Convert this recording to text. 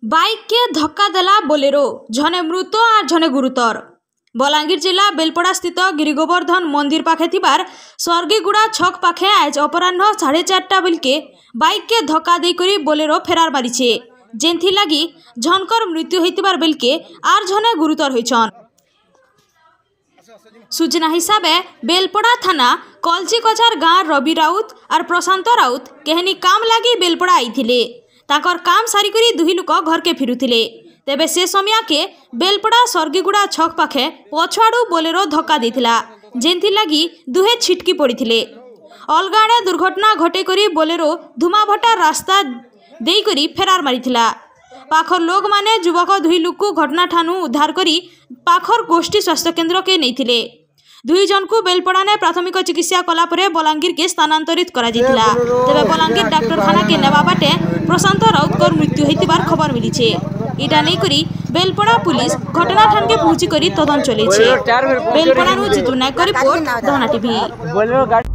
Bike के धक्का देला बोलेरो झने मृत और झने गुरुतर। बलांगीर जिला बेलपड़ा स्थित गिरिगोवर्धन मंदिर पाखे थिबार स्वर्गीगुड़ा छक पाखे आज अपराह्न 4:30 बेलके बाइक के धक्का देकरी बोलेरो फेरार मारिछे, जेंथि लागी झनकर मृत्यु होइतिबार बेलके आर झने गुरुतर होइछन। सूचना हिसाबे बेलपड़ा थाना कलची कचार गाँव रवि राउत और प्रशांत राउत केहनी काम लगी बेलपड़ा आईथिले। ताकर काम सारिकरी दुही लोक घर के फिरुथिले। तेबे से समय के बेलपड़ा स्वर्गीगुड़ा छक पाखे पछुआड़ू बोलेरो धक्का देथिला, जेंथि लागी दुहे छिटकी पड़िथिले। अलगा आड़े दुर्घटना घटे करी बोलेरो धुमाभटा रास्ता देइकरी फेरार मारिथिला। पाखर लोक माने युवक दुही लोक घटना ठानु उद्धार करी पाखर गोष्ठी स्वास्थ्य केन्द्र के नैथिले। दुई जन को बेलपड़ा ने प्राथमिक चिकित्सा कला परे बलांगीर के स्थानांतरित करा जितिला। तेबे बलांगीर डाक्तरखाना के नेबा बाटे प्रशांत राउतकर मृत्यु होइतिबार खबर मिलिछे। इटा नै करी बेलपड़ा पुलिस घटना ठान के पहुंची करी तदंत चलेछे। बेलपड़ा नु जितु नायक रिपोर्ट दोना टीवी।